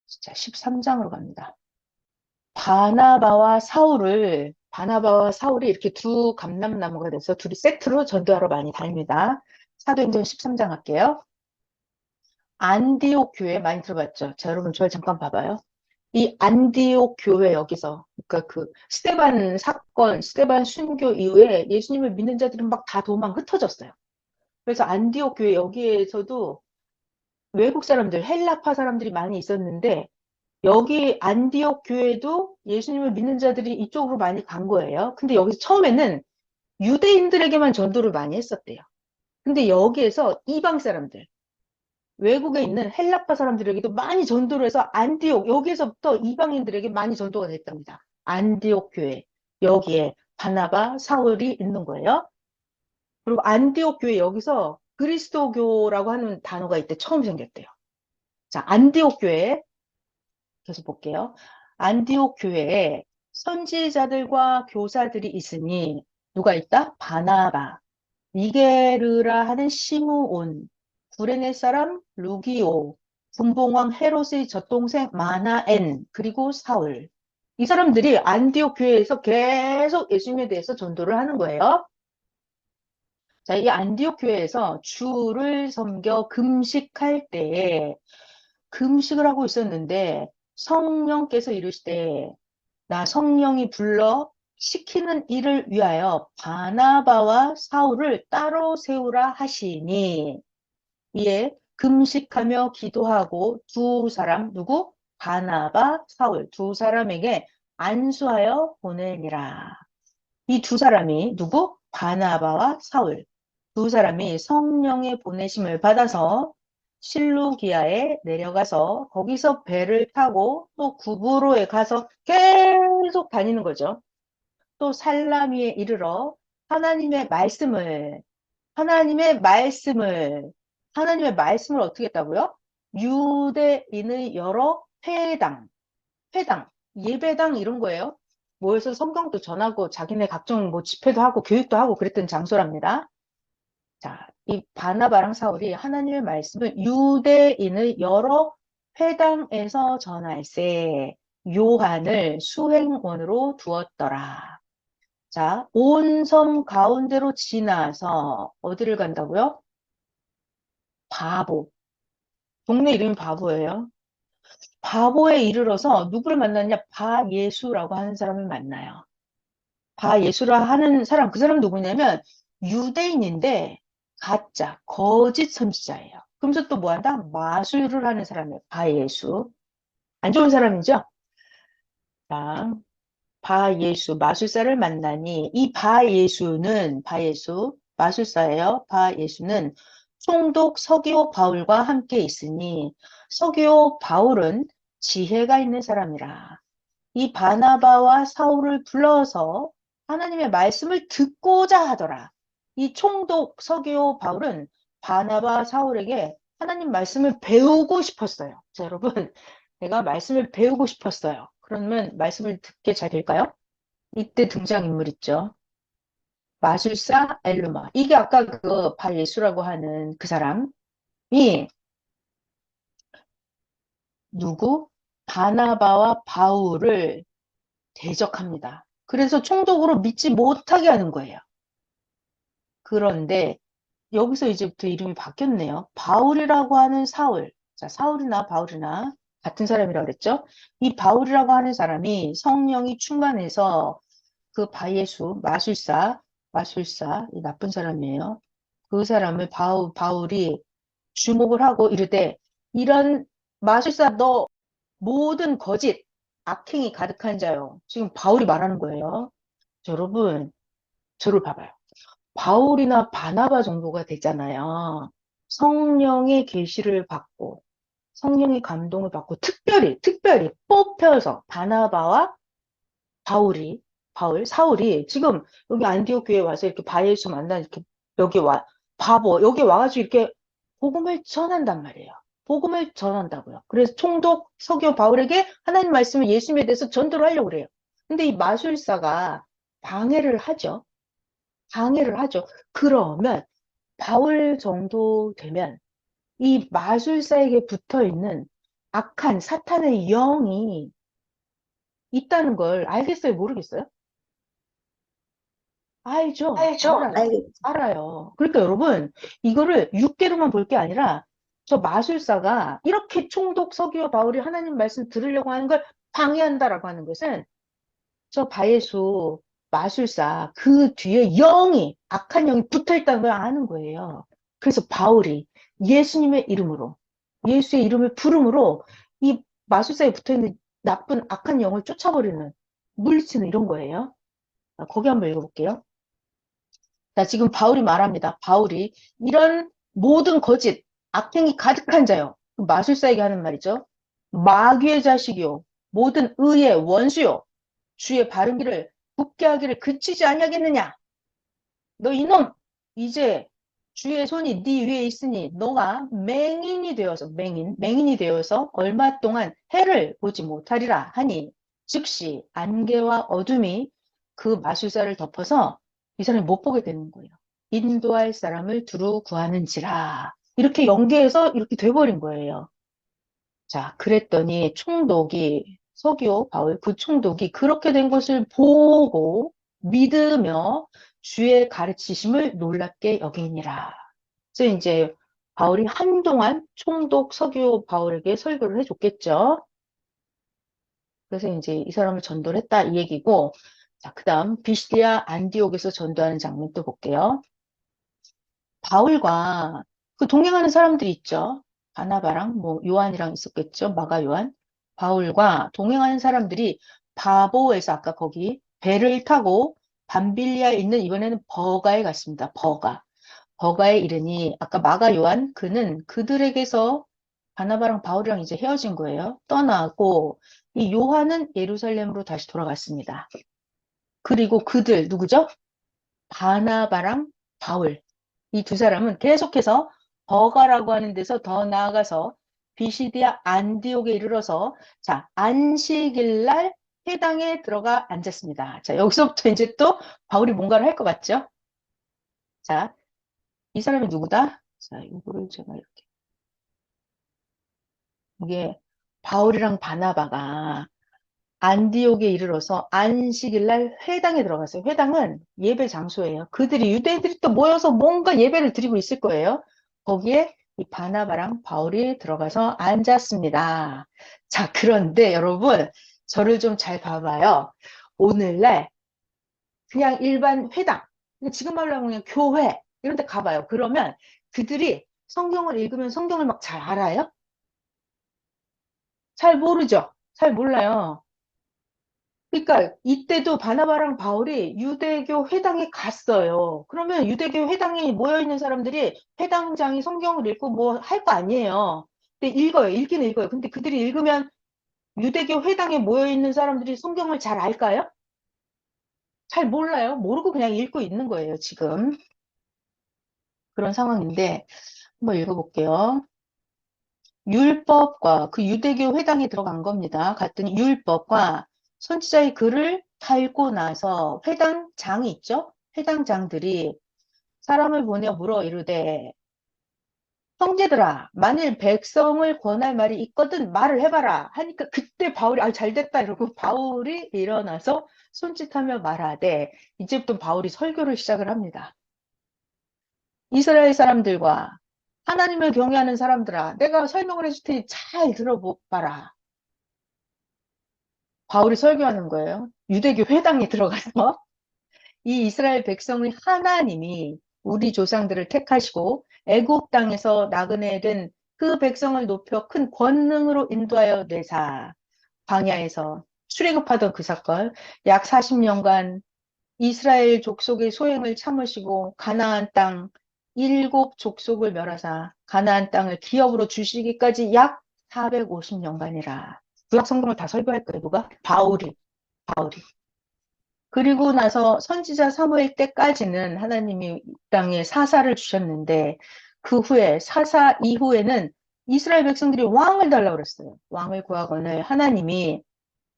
자, 13장으로 갑니다. 바나바와 사울이 이렇게 두 감람나무가 돼서 둘이 세트로 전도하러 많이 다닙니다. 사도행전 13장 할게요. 안디옥 교회 많이 들어봤죠? 자, 여러분, 저를 잠깐 봐봐요. 이 안디옥 교회 여기서, 그러니까 그 스테반 사건, 스테반 순교 이후에 예수님을 믿는 자들은 막 다 도망 흩어졌어요. 그래서 안디옥 교회 여기에서도 외국 사람들, 헬라파 사람들이 많이 있었는데, 여기 안디옥 교회도 예수님을 믿는 자들이 이쪽으로 많이 간 거예요. 근데 여기서 처음에는 유대인들에게만 전도를 많이 했었대요. 근데 여기에서 이방 사람들, 외국에 있는 헬라파 사람들에게도 많이 전도를 해서 안디옥, 여기에서부터 이방인들에게 많이 전도가 됐답니다. 안디옥 교회, 여기에 바나바, 사울이 있는 거예요. 그리고 안디옥 교회 여기서 그리스도교라고 하는 단어가 이때 처음 생겼대요. 자, 안디옥 교회 계속 볼게요. 안디옥 교회에 선지자들과 교사들이 있으니 누가 있다? 바나바, 니게르라 하는 시므온, 구레네 사람 루기오, 분봉왕 헤롯의 젖동생 마나엔, 그리고 사울. 이 사람들이 안디옥 교회에서 계속 예수님에 대해서 전도를 하는 거예요. 자, 이 안디옥 교회에서 주를 섬겨 금식할 때에 금식을 하고 있었는데 성령께서 이르시되 나 성령이 불러 시키는 일을 위하여 바나바와 사울을 따로 세우라 하시니 이에 금식하며 기도하고 두 사람 누구? 바나바, 사울 두 사람에게 안수하여 보내니라. 이 두 사람이 누구? 바나바와 사울 두 사람이 성령의 보내심을 받아서 실루기아에 내려가서 거기서 배를 타고 또 구브로에 가서 계속 다니는 거죠. 또 살라미에 이르러 하나님의 말씀을 하나님의 말씀을 하나님의 말씀을 어떻게 했다고요? 유대인의 여러 회당, 예배당 이런 거예요. 모여서 성경도 전하고 자기네 각종 뭐 집회도 하고 교육도 하고 그랬던 장소랍니다. 자, 이 바나바랑 사울이 하나님의 말씀을 유대인의 여러 회당에서 전할세 요한을 수행원으로 두었더라. 자, 온 섬 가운데로 지나서 어디를 간다고요? 바보. 동네 이름이 바보예요. 바보에 이르러서 누구를 만났냐? 바예수라고 하는 사람을 만나요. 바예수라 하는 사람, 그 사람 누구냐면 유대인인데 가짜, 거짓 선지자예요. 그러면서 또 뭐 한다? 마술을 하는 사람이에요. 바예수. 안 좋은 사람이죠? 자, 바예수, 마술사를 만나니 이 바예수, 마술사예요. 바예수는 총독 서기오 바울과 함께 있으니 서기오 바울은 지혜가 있는 사람이라. 이 바나바와 사울을 불러서 하나님의 말씀을 듣고자 하더라. 이 총독 서기오 바울은 바나바 사울에게 하나님 말씀을 배우고 싶었어요. 자, 여러분, 내가 말씀을 배우고 싶었어요. 그러면 말씀을 듣게 잘 될까요? 이때 등장인물 있죠. 마술사 엘루마. 이게 아까 그 바예수라고 하는 그 사람이 누구? 바나바와 바울을 대적합니다. 그래서 총독으로 믿지 못하게 하는 거예요. 그런데 여기서 이제부터 이름이 바뀌었네요. 바울이라고 하는 사울. 자, 사울이나 바울이나 같은 사람이라고 그랬죠? 이 바울이라고 하는 사람이 성령이 충만해서 그 바예수, 마술사, 이 나쁜 사람이에요. 그 사람을 바울이 주목을 하고 이르되 이런 마술사 너 모든 거짓, 악행이 가득한 자요. 지금 바울이 말하는 거예요. 여러분, 저를 봐봐요. 바울이나 바나바 정도가 되잖아요. 성령의 계시를 받고 성령의 감동을 받고 특별히 뽑혀서 바나바와 사울이 지금 여기 안디옥 교회에 와서 이렇게 바예수 만나 이렇게 여기 여기 와가지고 이렇게 복음을 전한단 말이에요. 복음을 전한다고요. 그래서 총독 서기오 바울에게 하나님 말씀을 예수님에 대해서 전도를 하려고 그래요. 근데 이 마술사가 방해를 하죠. 방해를 하죠. 그러면 바울 정도 되면 이 마술사에게 붙어 있는 악한 사탄의 영이 있다는 걸 알겠어요? 모르겠어요? 알죠? 알죠? 알아요. 알아요. 그러니까 여러분, 이거를 육계로만 볼 게 아니라 저 마술사가 이렇게 총독 서기와 바울이 하나님 말씀 들으려고 하는 걸 방해한다라고 하는 것은 저 바예수 마술사 그 뒤에 영이, 악한 영이 붙어 있다는 걸 아는 거예요. 그래서 바울이 예수님의 이름으로, 예수의 이름을 부름으로 이 마술사에 붙어 있는 나쁜 악한 영을 쫓아버리는, 물리치는 이런 거예요. 거기 한번 읽어볼게요. 자, 지금 바울이 말합니다. 바울이 이런 모든 거짓, 악행이 가득한 자요. 그 마술사에게 하는 말이죠. 마귀의 자식이요. 모든 의의 원수요. 주의 바른 길을 굽게 하기를 그치지 아니하겠느냐. 너 이놈, 이제 주의 손이 네 위에 있으니 너가 맹인이 되어서, 맹인이 되어서 얼마 동안 해를 보지 못하리라 하니 즉시 안개와 어둠이 그 마술사를 덮어서 이 사람이 못 보게 되는 거예요. 인도할 사람을 두루 구하는지라. 이렇게 연계해서 이렇게 돼버린 거예요. 자, 그랬더니 총독이, 서기오 바울 그 총독이 그렇게 된 것을 보고 믿으며 주의 가르치심을 놀랍게 여기니라. 그래서 이제 바울이 한동안 총독 서기오 바울에게 설교를 해줬겠죠. 그래서 이제 이 사람을 전도를 했다 이 얘기고, 자, 그다음 비시디아 안디옥에서 전도하는 장면 또 볼게요. 바울과 그 동행하는 사람들이 있죠. 바나바랑 뭐 요한이랑 있었겠죠. 마가 요한. 바울과 동행하는 사람들이 바보에서 아까 거기 배를 타고 밤빌리아에 있는 이번에는 버가에 갔습니다. 버가. 버가에 이르니 아까 마가 요한 그는 그들에게서 바나바랑 바울이랑 이제 헤어진 거예요. 떠나고 이 요한은 예루살렘으로 다시 돌아갔습니다. 그리고 그들 누구죠? 바나바랑 바울. 이 두 사람은 계속해서 버가라고 하는 데서 더 나아가서 비시디아 안디옥에 이르러서 자, 안식일 날 회당에 들어가 앉았습니다. 자, 여기서부터 이제 또 바울이 뭔가를 할 것 같죠? 자, 이 사람이 누구다? 자, 이거를 제가 이렇게 이게 바울이랑 바나바가 안디옥에 이르러서 안식일 날 회당에 들어갔어요. 회당은 예배 장소예요. 그들이 유대인들이 또 모여서 뭔가 예배를 드리고 있을 거예요. 거기에 이 바나바랑 바울이 들어가서 앉았습니다. 자, 그런데 여러분 저를 좀 잘 봐봐요. 오늘날 그냥 일반 회당, 지금 말로 하면 그냥 교회 이런 데 가봐요. 그러면 그들이 성경을 읽으면 성경을 막 잘 알아요? 잘 모르죠? 잘 몰라요. 그러니까 이때도 바나바랑 바울이 유대교 회당에 갔어요. 그러면 유대교 회당에 모여 있는 사람들이 회당장이 성경을 읽고 뭐 할 거 아니에요. 근데 읽어요. 읽기는 읽어요. 근데 그들이 읽으면 유대교 회당에 모여 있는 사람들이 성경을 잘 알까요? 잘 몰라요. 모르고 그냥 읽고 있는 거예요, 지금. 그런 상황인데 한번 읽어볼게요. 율법과 그 유대교 회당에 들어간 겁니다. 갔더니 율법과 선지자의 글을 달고 나서 회당장이 있죠? 회당장들이 사람을 보내 물어 이르되 형제들아 만일 백성을 권할 말이 있거든 말을 해봐라 하니까 그때 바울이 아 잘됐다 이러고 바울이 일어나서 손짓하며 말하되 이제부터 바울이 설교를 시작을 합니다. 이스라엘 사람들과 하나님을 경외하는 사람들아 내가 설명을 해줄 테니 잘 들어봐라. 바울이 설교하는 거예요. 유대교 회당에 들어가서 이 이스라엘 백성의 하나님이 우리 조상들을 택하시고 애굽 땅에서 나그네 된 그 백성을 높여 큰 권능으로 인도하여 내사 광야에서 출애굽하던 그 사건 약 40년간 이스라엘 족속의 소행을 참으시고 가나안 땅 일곱 족속을 멸하사 가나안 땅을 기업으로 주시기까지 약 450년간이라. 구약 성경을 다 설교할 거예요. 누가? 바울이. 그리고 나서 선지자 사무엘 때까지는 하나님이 이 땅에 사사를 주셨는데 그 후에 사사 이후에는 이스라엘 백성들이 왕을 달라고 그랬어요. 왕을 구하거늘 하나님이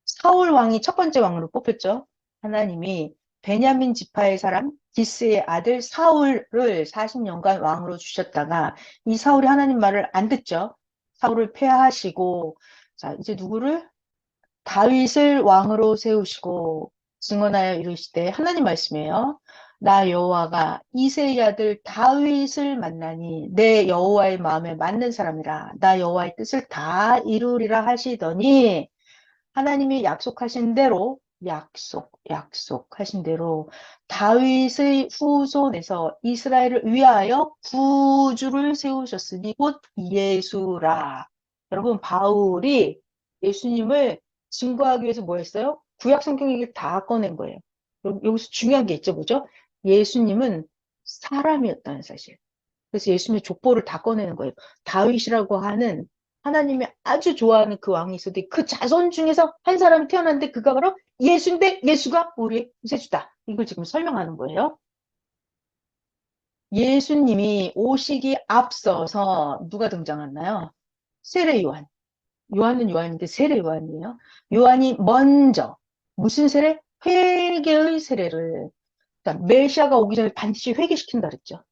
사울 왕이 첫 번째 왕으로 뽑혔죠. 하나님이 베냐민 지파의 사람 기스의 아들 사울을 40년간 왕으로 주셨다가 이 사울이 하나님 말을 안 듣죠. 사울을 폐하하시고, 자, 이제 누구를? 다윗을 왕으로 세우시고 증언하여 이르시되 하나님 말씀이에요. 나 여호와가 이새의 아들 다윗을 만나니 내 여호와의 마음에 맞는 사람이라 나 여호와의 뜻을 다 이루리라 하시더니 하나님이 약속하신 대로 약속하신 대로 다윗의 후손에서 이스라엘을 위하여 구주를 세우셨으니 곧 예수라. 여러분 바울이 예수님을 증거하기 위해서 뭐 했어요? 구약 성경 얘기를 다 꺼낸 거예요. 여기서 중요한 게 있죠, 뭐죠? 예수님은 사람이었다는 사실. 그래서 예수님의 족보를 다 꺼내는 거예요. 다윗이라고 하는 하나님이 아주 좋아하는 그 왕이 있었는데 그 자손 중에서 한 사람이 태어났는데 그가 바로 예수인데 예수가 우리의 구세주다. 이걸 지금 설명하는 거예요. 예수님이 오시기 앞서서 누가 등장했나요? 세례 요한. 요한은 요한인데 세례 요한이에요. 요한이 먼저 무슨 세례? 회개의 세례를. 그러니까 메시아가 오기 전에 반드시 회개시킨다 그랬죠.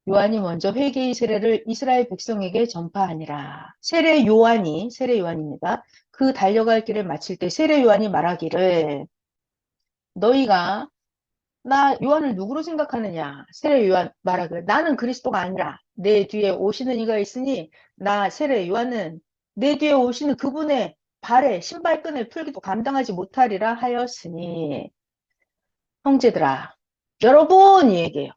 요한이 먼저 회개의 세례를 이스라엘 백성에게 전파하니라. 세례 요한입니다. 그 달려갈 길을 마칠 때 세례 요한이 말하기를 너희가 나 요한을 누구로 생각하느냐? 세례 요한 말하기를 나는 그리스도가 아니라 내 뒤에 오시는 이가 있으니 나 세례 요한은 내 뒤에 오시는 그분의 발에 신발끈을 풀기도 감당하지 못하리라 하였으니 형제들아 여러분 이 얘기예요.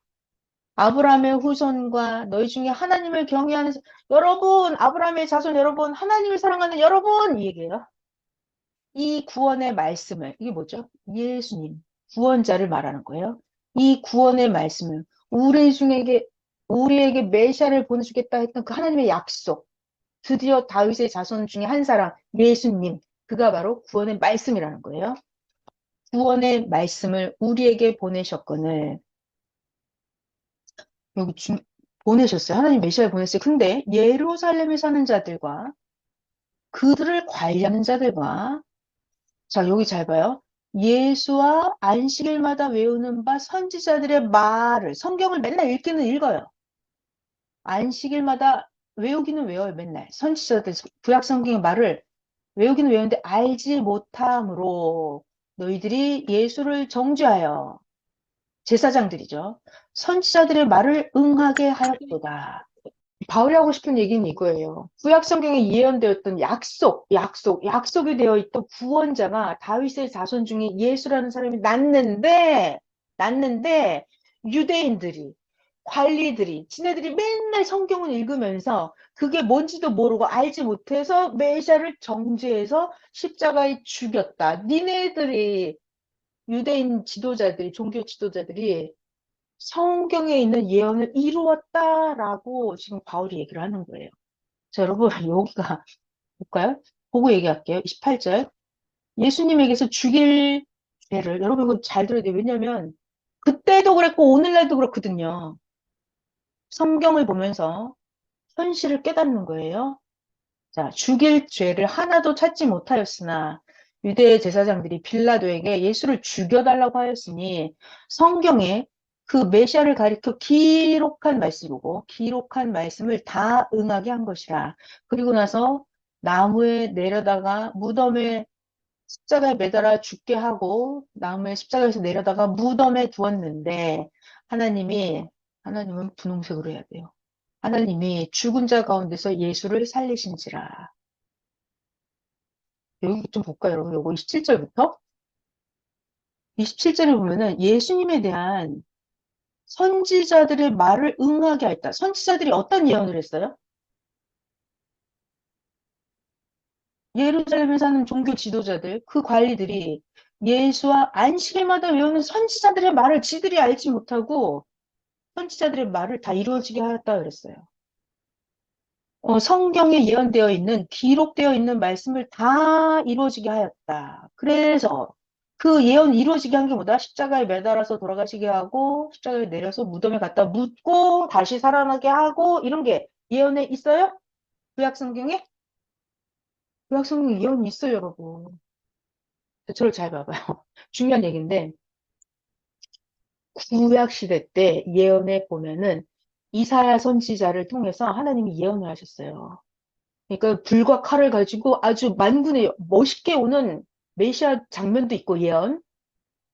아브라함의 후손과 너희 중에 하나님을 경외하는 여러분, 아브라함의 자손 여러분, 하나님을 사랑하는 여러분 이 얘기예요. 이 구원의 말씀을 이게 뭐죠? 예수님, 구원자를 말하는 거예요. 이 구원의 말씀을 우리에게 메시아를 보내주겠다 했던 그 하나님의 약속, 드디어 다윗의 자손 중에 한 사람, 예수님, 그가 바로 구원의 말씀이라는 거예요. 구원의 말씀을 우리에게 보내셨거늘 여기 보내셨어요. 하나님 메시아를 보냈어요. 근데 예루살렘에 사는 자들과 그들을 관리하는 자들과 자 여기 잘 봐요. 예수와 안식일마다 외우는 바 선지자들의 말을 성경을 맨날 읽기는 읽어요. 안식일마다 외우기는 외워요. 맨날 선지자들 구약 성경의 말을 외우기는 외우는데 알지 못함으로 너희들이 예수를 정죄하여 제사장들이죠. 선지자들의 말을 응하게 하였도다. 바울이 하고 싶은 얘기는 이거예요. 구약 성경에 예언되었던 약속이 되어 있던 구원자가 다윗의 자손 중에 예수라는 사람이 낳는데 유대인들이 관리들이 지네들이 맨날 성경을 읽으면서 그게 뭔지도 모르고 알지 못해서 메시아를 정죄해서 십자가에 죽였다. 니네들이 유대인 지도자들이 종교 지도자들이 성경에 있는 예언을 이루었다라고 지금 바울이 얘기를 하는 거예요. 자, 여러분, 여기가 볼까요? 보고 얘기할게요. 28절. 예수님에게서 죽일 죄를, 여러분, 이거 잘 들어야 돼요. 왜냐면, 그때도 그랬고, 오늘날도 그렇거든요. 성경을 보면서 현실을 깨닫는 거예요. 자, 죽일 죄를 하나도 찾지 못하였으나, 유대 제사장들이 빌라도에게 예수를 죽여달라고 하였으니, 성경에 그 메시아를 가리켜 기록한 말씀이고 기록한 말씀을 다 응하게 한 것이라. 그리고 나서 나무에 내려다가 무덤에 십자가에 매달아 죽게 하고 나무에 십자가에서 내려다가 무덤에 두었는데 하나님은 분홍색으로 해야 돼요. 하나님이 죽은 자 가운데서 예수를 살리신지라. 여기 좀 볼까요, 여러분? 요거 27절부터 27절에 보면은 예수님에 대한 선지자들의 말을 응하게 하였다. 선지자들이 어떤 예언을 했어요? 예루살렘에 사는 종교 지도자들, 그 관리들이 예수와 안식일마다 외우는 선지자들의 말을 지들이 알지 못하고 선지자들의 말을 다 이루어지게 하였다 그랬어요. 성경에 예언되어 있는, 기록되어 있는 말씀을 다 이루어지게 하였다. 그래서 그 예언 이루어지게 한 게 뭐다? 십자가에 매달아서 돌아가시게 하고 십자가에 내려서 무덤에 갖다 묻고 다시 살아나게 하고 이런 게 예언에 있어요? 구약 성경에? 구약 성경에 예언이 있어요, 여러분. 저를 잘 봐봐요. 중요한 얘기인데 구약 시대 때 예언에 보면은 이사야 선지자를 통해서 하나님이 예언을 하셨어요. 그러니까 불과 칼을 가지고 아주 만군의 멋있게 오는 메시아 장면도 있고 예언.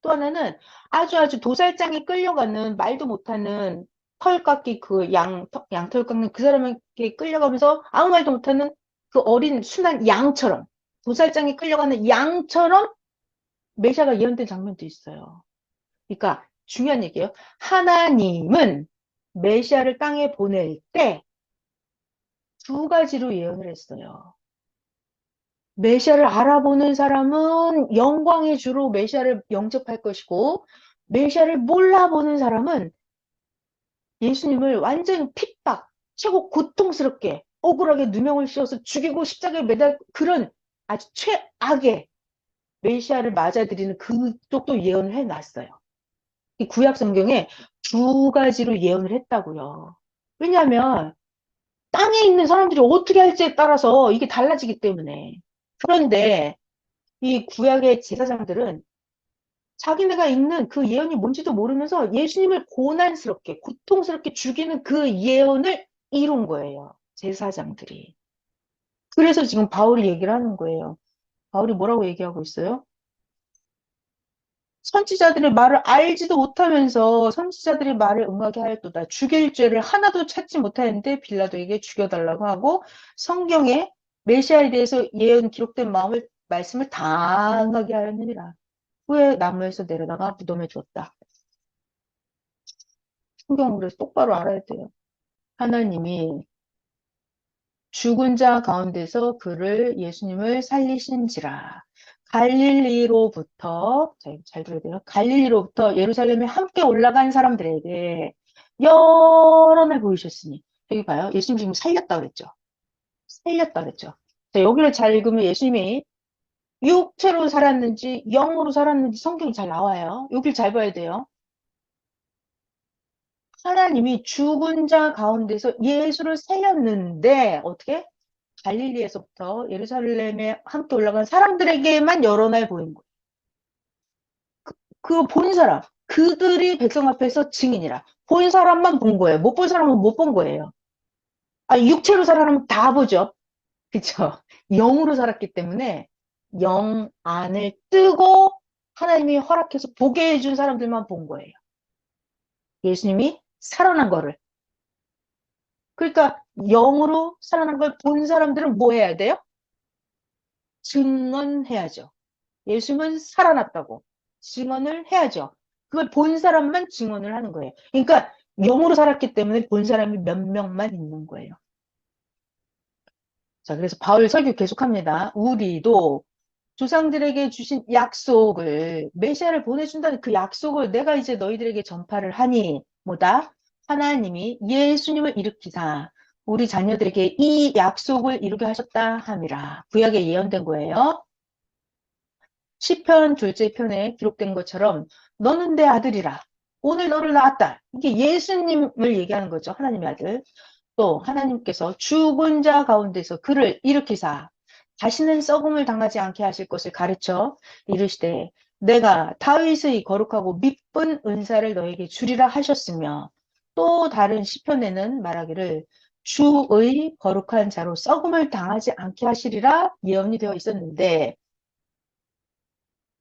또 하나는 아주 도살장에 끌려가는 말도 못하는 털 깎기 그 양털 깎는 그 사람에게 끌려가면서 아무 말도 못하는 그 어린 순한 양처럼 도살장에 끌려가는 양처럼 메시아가 예언된 장면도 있어요. 그러니까 중요한 얘기예요. 하나님은 메시아를 땅에 보낼 때 두 가지로 예언을 했어요. 메시아를 알아보는 사람은 영광의 주로 메시아를 영접할 것이고, 메시아를 몰라보는 사람은 예수님을 완전 핍박, 최고 고통스럽게, 억울하게 누명을 씌워서 죽이고 십자가에 매달 그런 아주 최악의 메시아를 맞아들이는 그쪽도 예언을 해놨어요. 이 구약 성경에 두 가지로 예언을 했다고요. 왜냐하면 땅에 있는 사람들이 어떻게 할지에 따라서 이게 달라지기 때문에. 그런데 이 구약의 제사장들은 자기네가 읽는 그 예언이 뭔지도 모르면서 예수님을 고난스럽게, 고통스럽게 죽이는 그 예언을 이룬 거예요. 제사장들이. 그래서 지금 바울이 얘기를 하는 거예요. 바울이 뭐라고 얘기하고 있어요? 선지자들의 말을 알지도 못하면서 선지자들의 말을 응하게 하였도다. 죽일 죄를 하나도 찾지 못하였는데 빌라도에게 죽여달라고 하고 성경에 메시아에 대해서 예언 기록된 말씀을 다 응하게 하였느니라. 후에 나무에서 내려다가 무덤에 주었다. 성경을 그래서 똑바로 알아야 돼요. 하나님이 죽은 자 가운데서 그를 예수님을 살리신지라. 갈릴리로부터, 잘 들어야 돼요. 갈릴리로부터 예루살렘에 함께 올라간 사람들에게 여러 날 보이셨으니. 여기 봐요. 예수님 지금 살렸다 그랬죠. 살렸다 그랬죠. 자, 여기를 잘 읽으면 예수님이 육체로 살았는지 영으로 살았는지 성경이 잘 나와요. 여기를 잘 봐야 돼요. 하나님이 죽은 자 가운데서 예수를 살렸는데 어떻게? 갈릴리에서부터 예루살렘에 함께 올라간 사람들에게만 여러 날 보인 거예요. 그 본 사람, 그들이 백성 앞에서 증인이라. 본 사람만 본 거예요. 못 본 사람은 못 본 거예요. 아, 육체로 살아라면 다 보죠. 그쵸? 영으로 살았기 때문에 영 안을 뜨고 하나님이 허락해서 보게 해준 사람들만 본 거예요. 예수님이 살아난 거를. 그러니까 영으로 살아난 걸 본 사람들은 뭐 해야 돼요? 증언해야죠. 예수님은 살아났다고 증언을 해야죠. 그걸 본 사람만 증언을 하는 거예요. 그러니까 영으로 살았기 때문에 본 사람이 몇 명만 있는 거예요. 자, 그래서 바울 설교 계속합니다. 우리도 조상들에게 주신 약속을 메시아를 보내준다는 그 약속을 내가 이제 너희들에게 전파를 하니 뭐다? 하나님이 예수님을 일으키사 우리 자녀들에게 이 약속을 이루게 하셨다 함이라. 구약에 예언된 거예요. 시편 둘째 편에 기록된 것처럼 너는 내 아들이라. 오늘 너를 낳았다. 이게 예수님을 얘기하는 거죠. 하나님의 아들. 또 하나님께서 죽은 자 가운데서 그를 일으키사 다시는 썩음을 당하지 않게 하실 것을 가르쳐 이르시되 내가 다윗의 거룩하고 미쁜 은사를 너에게 주리라 하셨으며 또 다른 시편에는 말하기를 주의 거룩한 자로 썩음을 당하지 않게 하시리라 예언이 되어 있었는데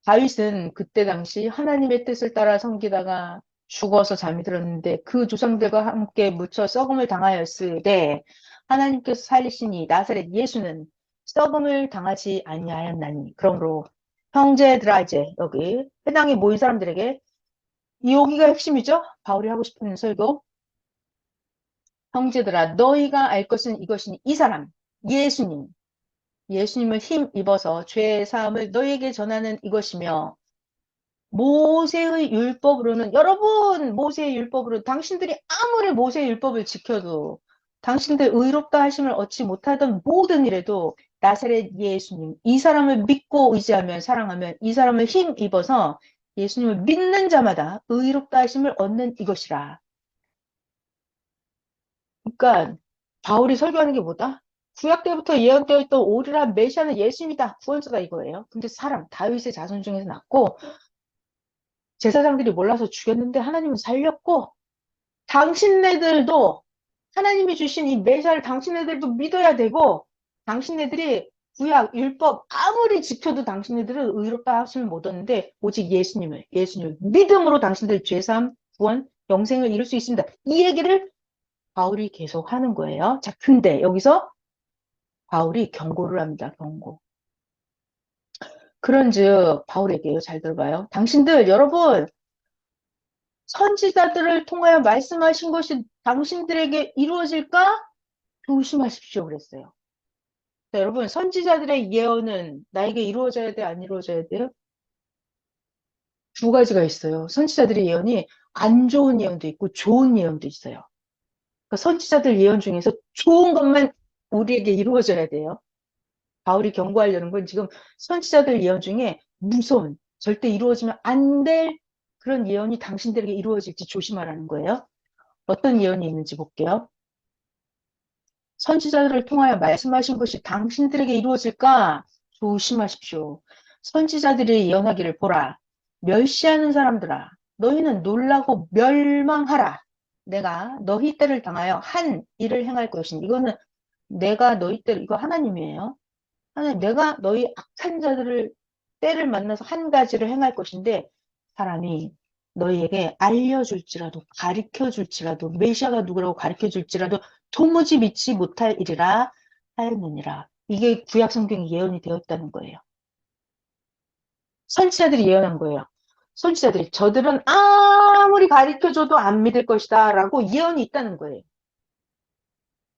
다윗은 그때 당시 하나님의 뜻을 따라 섬기다가 죽어서 잠이 들었는데 그 조상들과 함께 묻혀 썩음을 당하였을 때 하나님께서 살리시니 나사렛 예수는 썩음을 당하지 아니하였나니. 그러므로 형제들아 이제 여기 해당에 모인 사람들에게 여기가 핵심이죠. 바울이 하고 싶은 설교. 형제들아 너희가 알 것은 이것이니 이 사람 예수님을 힘입어서 죄 사함을 너희에게 전하는 이것이며 모세의 율법으로는 여러분 모세의 율법으로 당신들이 아무리 모세의 율법을 지켜도 당신들 의롭다 하심을 얻지 못하던 모든 일에도 나사렛 예수님 이 사람을 믿고 의지하면 사랑하면 이 사람을 힘입어서 예수님을 믿는 자마다 의롭다 하심을 얻는 이것이라. 그러니까 바울이 설교하는 게 뭐다? 구약 때부터 예언되어 있던 오리라 메시아는 예수님이다 구원자다 이거예요. 근데 사람 다윗의 자손 중에서 났고 제사장들이 몰라서 죽였는데 하나님은 살렸고 당신네들도 하나님이 주신 이 메시아를 당신네들도 믿어야 되고, 당신네들이 구약, 율법 아무리 지켜도 당신네들은 의롭다 하심을 못 얻는데, 오직 예수님을 믿음으로 당신들 죄사함, 구원, 영생을 이룰 수 있습니다. 이 얘기를 바울이 계속 하는 거예요. 자, 근데 여기서 바울이 경고를 합니다. 경고. 그런즉 바울에게요. 잘 들어봐요. 당신들 여러분 선지자들을 통하여 말씀하신 것이 당신들에게 이루어질까? 조심하십시오. 그랬어요. 자, 여러분 선지자들의 예언은 나에게 이루어져야 돼? 안 이루어져야 돼요? 두 가지가 있어요. 선지자들의 예언이 안 좋은 예언도 있고 좋은 예언도 있어요. 그러니까 선지자들 예언 중에서 좋은 것만 우리에게 이루어져야 돼요. 바울이 경고하려는 건 지금 선지자들 예언 중에 무서운, 절대 이루어지면 안 될 그런 예언이 당신들에게 이루어질지 조심하라는 거예요. 어떤 예언이 있는지 볼게요. 선지자들을 통하여 말씀하신 것이 당신들에게 이루어질까? 조심하십시오. 선지자들이 예언하기를 보라. 멸시하는 사람들아, 너희는 놀라고 멸망하라. 내가 너희 때를 당하여 한 일을 행할 것이니. 이거는 내가 너희 때를, 이거 하나님이에요. 하나님, 내가 너희 악한 자들을 때를 만나서 한 가지를 행할 것인데 사람이 너희에게 알려줄지라도 가르쳐줄지라도 메시아가 누구라고 가르쳐줄지라도 도무지 믿지 못할 일이라 하였느니라. 이게 구약 성경에 예언이 되었다는 거예요. 선지자들이 예언한 거예요. 선지자들이 저들은 아무리 가르쳐줘도 안 믿을 것이다 라고 예언이 있다는 거예요.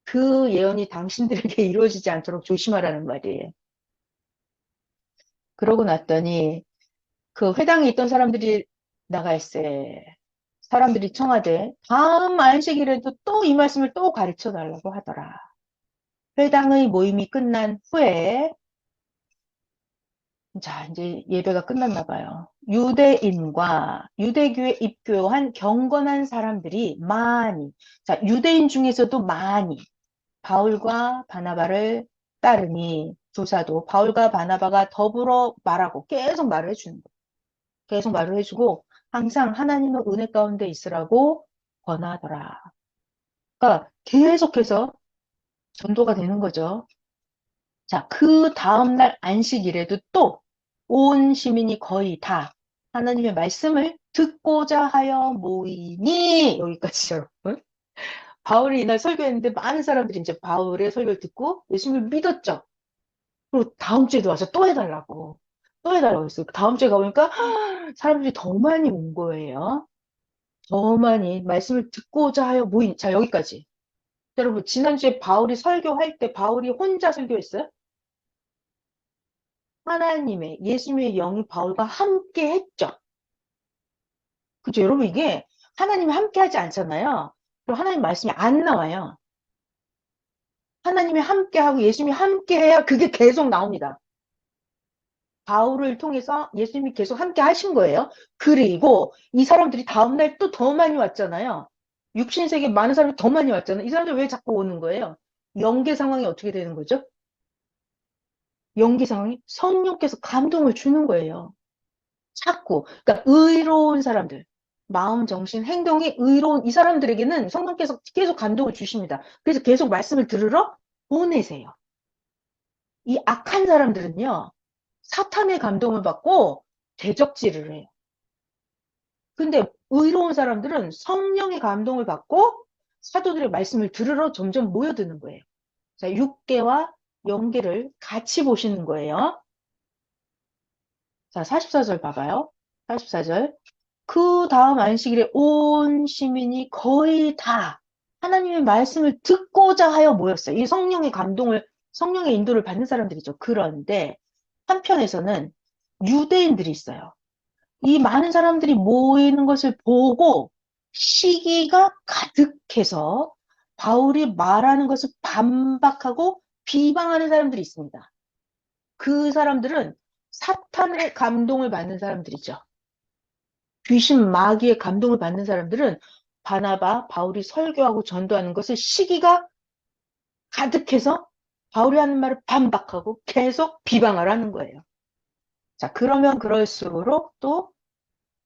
그 예언이 당신들에게 이루어지지 않도록 조심하라는 말이에요. 그러고 났더니 그 회당에 있던 사람들이 나갈세. 사람들이 청하되 다음 안식일에도 또 이 말씀을 또 가르쳐 달라고 하더라. 회당의 모임이 끝난 후에 자, 이제 예배가 끝났나 봐요. 유대인과 유대교에 입교한 경건한 사람들이 많이, 자, 유대인 중에서도 많이 바울과 바나바를 따르니 조사도 바울과 바나바가 더불어 말하고 계속 말을 해주는 거예요. 계속 말을 해주고 항상 하나님의 은혜 가운데 있으라고 권하더라. 그러니까 계속해서 전도가 되는 거죠. 자, 그 다음날 안식일에도 또 온 시민이 거의 다 하나님의 말씀을 듣고자 하여 모이니 여기까지 여러분. 바울이 이날 설교했는데 많은 사람들이 이제 바울의 설교를 듣고 예수님을 믿었죠. 그리고 다음 주에도 와서 또 해달라고. 또 해달라고 했어요. 다음 주에 가보니까 사람들이 더 많이 온 거예요. 더 많이 말씀을 듣고자 하여 모인. 자, 여기까지. 여러분, 지난주에 바울이 설교할 때 바울이 혼자 설교했어요? 하나님의, 예수님의 영이 바울과 함께 했죠. 그죠? 여러분, 이게 하나님이 함께 하지 않잖아요. 그럼 하나님 말씀이 안 나와요. 하나님이 함께 하고 예수님이 함께 해야 그게 계속 나옵니다. 바울을 통해서 예수님이 계속 함께 하신 거예요. 그리고 이 사람들이 다음날 또 더 많이 왔잖아요. 육신세계 많은 사람이 더 많이 왔잖아요. 이 사람들 왜 자꾸 오는 거예요? 연계 상황이 어떻게 되는 거죠? 연기 상황이 성령께서 감동을 주는 거예요. 자꾸. 그러니까 의로운 사람들, 마음, 정신, 행동이 의로운 이 사람들에게는 성령께서 계속 감동을 주십니다. 그래서 계속 말씀을 들으러 보내세요. 이 악한 사람들은요, 사탄의 감동을 받고 대적질을 해요. 근데 의로운 사람들은 성령의 감동을 받고 사도들의 말씀을 들으러 점점 모여드는 거예요. 자, 육계와 영계를 같이 보시는 거예요. 자, 44절 봐봐요. 44절. 그 다음 안식일에 온 시민이 거의 다 하나님의 말씀을 듣고자 하여 모였어요. 이 성령의 감동을, 성령의 인도를 받는 사람들이죠. 그런데 한편에서는 유대인들이 있어요. 이 많은 사람들이 모이는 것을 보고 시기가 가득해서 바울이 말하는 것을 반박하고 비방하는 사람들이 있습니다. 그 사람들은 사탄의 감동을 받는 사람들이죠. 귀신 마귀의 감동을 받는 사람들은 바나바, 바울이 설교하고 전도하는 것을 시기가 가득해서 바울이 하는 말을 반박하고 계속 비방을 하는 거예요. 자, 그러면 그럴수록 또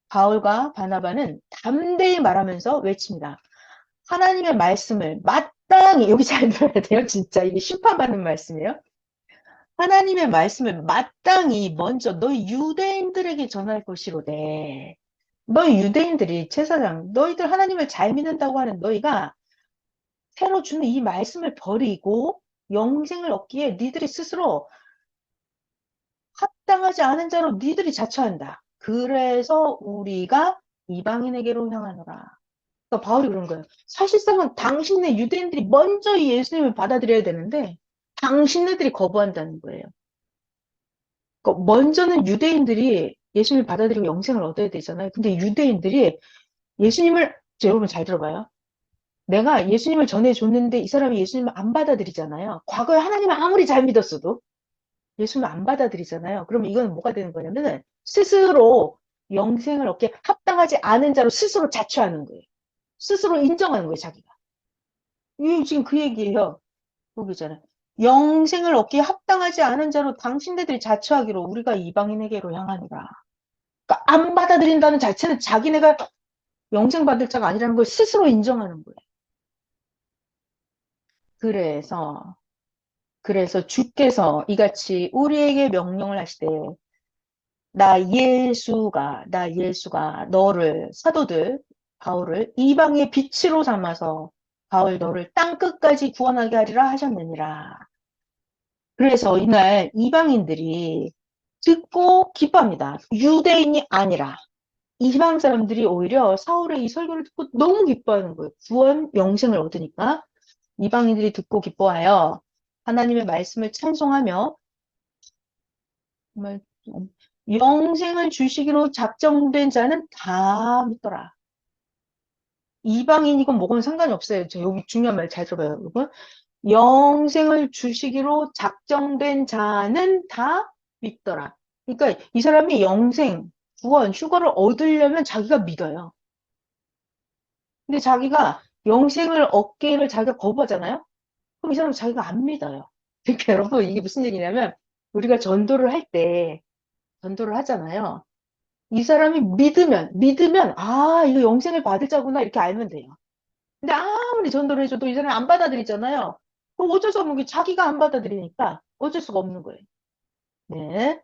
바울과 바나바는 담대히 말하면서 외칩니다. 하나님의 말씀을 마땅히, 여기 잘 들어야 돼요. 진짜 이게 심판받는 말씀이에요. 하나님의 말씀을 마땅히 먼저 너희 유대인들에게 전할 것이로되, 너희 유대인들이 제사장, 너희들 하나님을 잘 믿는다고 하는 너희가 새로 주는 이 말씀을 버리고 영생을 얻기에 니들이 스스로 합당하지 않은 자로 니들이 자처한다. 그래서 우리가 이방인에게로 향하노라. 그러니까 바울이 그런 거예요. 사실상은 당신네 유대인들이 먼저 이 예수님을 받아들여야 되는데 당신네들이 거부한다는 거예요. 그러니까 먼저는 유대인들이 예수님을 받아들이고 영생을 얻어야 되잖아요. 근데 유대인들이 예수님을, 여러분 잘 들어봐요. 내가 예수님을 전해줬는데 이 사람이 예수님을 안 받아들이잖아요. 과거에 하나님을 아무리 잘 믿었어도 예수님을 안 받아들이잖아요. 그러면 이건 뭐가 되는 거냐면은 스스로 영생을 얻게 합당하지 않은 자로 스스로 자처하는 거예요. 스스로 인정하는 거예요, 자기가. 이게 지금 그 얘기예요. 거기잖아요. 영생을 얻기에 합당하지 않은 자로 당신네들이 자처하기로 우리가 이방인에게로 향하니라. 그러니까 안 받아들인다는 자체는 자기네가 영생 받을 자가 아니라는 걸 스스로 인정하는 거예요. 그래서 주께서 이같이 우리에게 명령을 하시되 나 예수가 너를 사도들 바울을 이방의 빛으로 삼아서 바울 너를 땅 끝까지 구원하게 하리라 하셨느니라. 그래서 이날 이방인들이 듣고 기뻐합니다. 유대인이 아니라 이방 사람들이 오히려 사울의 이 설교를 듣고 너무 기뻐하는 거예요. 구원, 영생을 얻으니까 이방인들이 듣고 기뻐하여 하나님의 말씀을 찬송하며 정말 영생을 주시기로 작정된 자는 다 믿더라. 이방인이건 뭐건 상관이 없어요. 저 여기 중요한 말 잘 들어봐요, 여러분. 영생을 주시기로 작정된 자는 다 믿더라. 그러니까 이 사람이 영생, 구원, 휴거를 얻으려면 자기가 믿어요. 근데 자기가 영생을 얻기를 자기가 거부하잖아요? 그럼 이 사람은 자기가 안 믿어요. 그러니까 여러분 이게 무슨 얘기냐면 우리가 전도를 하잖아요. 이 사람이 믿으면, 아, 이거 영생을 받을 자구나, 이렇게 알면 돼요. 근데 아무리 전도를 해줘도 이 사람이 안 받아들이잖아요. 그럼 어쩔 수 없는 게 자기가 안 받아들이니까 어쩔 수가 없는 거예요. 네.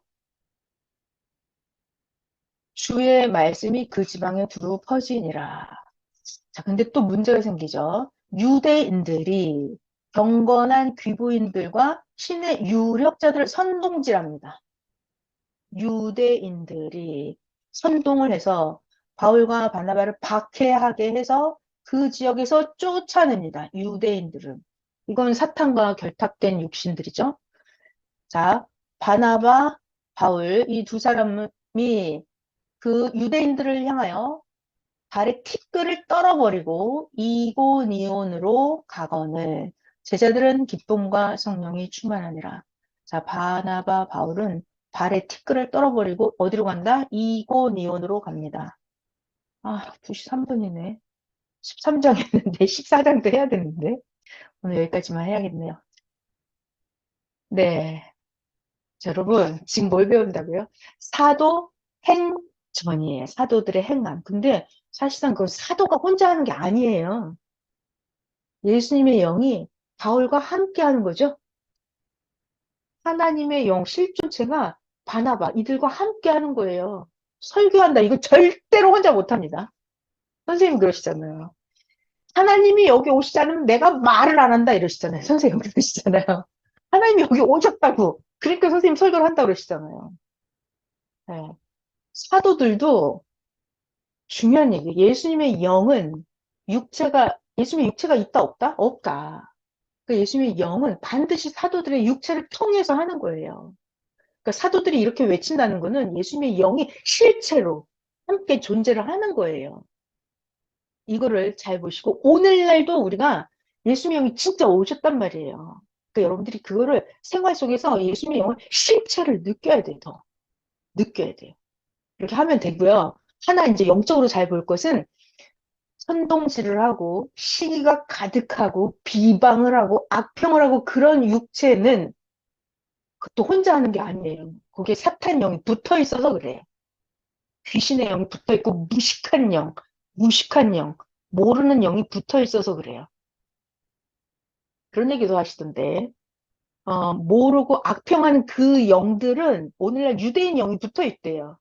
주의 말씀이 그 지방에 두루 퍼지니라. 자, 근데 또 문제가 생기죠. 유대인들이 경건한 귀부인들과 신의 유력자들을 선동질합니다. 유대인들이 선동을 해서 바울과 바나바를 박해하게 해서 그 지역에서 쫓아냅니다. 유대인들은. 이건 사탄과 결탁된 육신들이죠. 자, 바나바, 바울 이 두 사람이 그 유대인들을 향하여 발에 티끌을 떨어버리고 이고니온으로 가거늘 제자들은 기쁨과 성령이 충만하니라. 자, 바나바 바울은 발에 티끌을 떨어버리고 어디로 간다? 이고니온으로 갑니다. 아, 2시 3분이네. 13장 했는데 14장도 해야 되는데 오늘 여기까지만 해야겠네요. 네. 자, 여러분 지금 뭘 배운다고요? 사도 행전이에요. 사도들의 행함. 근데 사실상 그 사도가 혼자 하는 게 아니에요. 예수님의 영이 바울과 함께 하는 거죠. 하나님의 영, 실존체가 바나바, 이들과 함께 하는 거예요. 설교한다. 이거 절대로 혼자 못합니다. 선생님 그러시잖아요. 하나님이 여기 오시지 않으면 내가 말을 안 한다 이러시잖아요. 선생님 그러시잖아요. 하나님이 여기 오셨다고. 그러니까 선생님 설교를 한다고 그러시잖아요. 네. 사도들도 중요한 얘기. 예수님의 영은 예수님의 육체가 있다, 없다? 없다. 그 예수님의 영은 반드시 사도들의 육체를 통해서 하는 거예요. 그러니까 사도들이 이렇게 외친다는 거는 예수님의 영이 실체로 함께 존재를 하는 거예요. 이거를 잘 보시고 오늘날도 우리가 예수님의 영이 진짜 오셨단 말이에요. 그러니까 여러분들이 그거를 생활 속에서 예수님의 영을 실체를 느껴야 돼요. 더 느껴야 돼요. 이렇게 하면 되고요. 하나 이제 영적으로 잘 볼 것은 선동질을 하고 시기가 가득하고 비방을 하고 악평을 하고 그런 육체는 그것도 혼자 하는 게 아니에요. 거기에 사탄 영이 붙어 있어서 그래. 귀신의 영이 붙어 있고 무식한 영, 모르는 영이 붙어 있어서 그래요. 그런 얘기도 하시던데. 모르고 악평하는 그 영들은 오늘날 유대인 영이 붙어 있대요.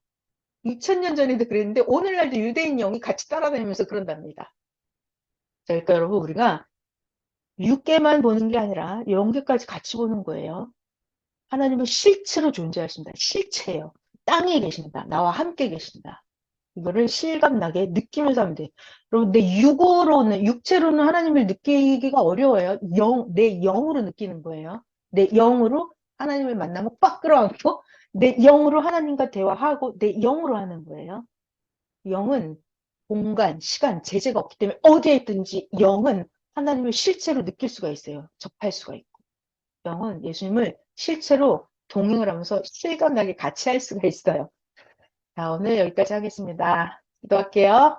2000년 전에도 그랬는데 오늘날도 유대인 영이 같이 따라다니면서 그런답니다. 자, 그러니까 여러분 우리가 육계만 보는 게 아니라 영계까지 같이 보는 거예요. 하나님은 실체로 존재하신다. 실체예요. 땅에 계신다. 나와 함께 계신다. 이거를 실감나게 느끼면서 하면 돼. 여러분, 내 육으로는, 육체로는 하나님을 느끼기가 어려워요. 내 영으로 느끼는 거예요. 내 영으로 하나님을 만나면 빡 끌어안고, 내 영으로 하나님과 대화하고, 내 영으로 하는 거예요. 영은 공간, 시간, 제재가 없기 때문에 어디에 있든지 영은 하나님을 실체로 느낄 수가 있어요. 접할 수가 있고. 영은 예수님을 실체로 동행을 하면서 실감나게 같이 할 수가 있어요. 자, 오늘 여기까지 하겠습니다. 기도할게요.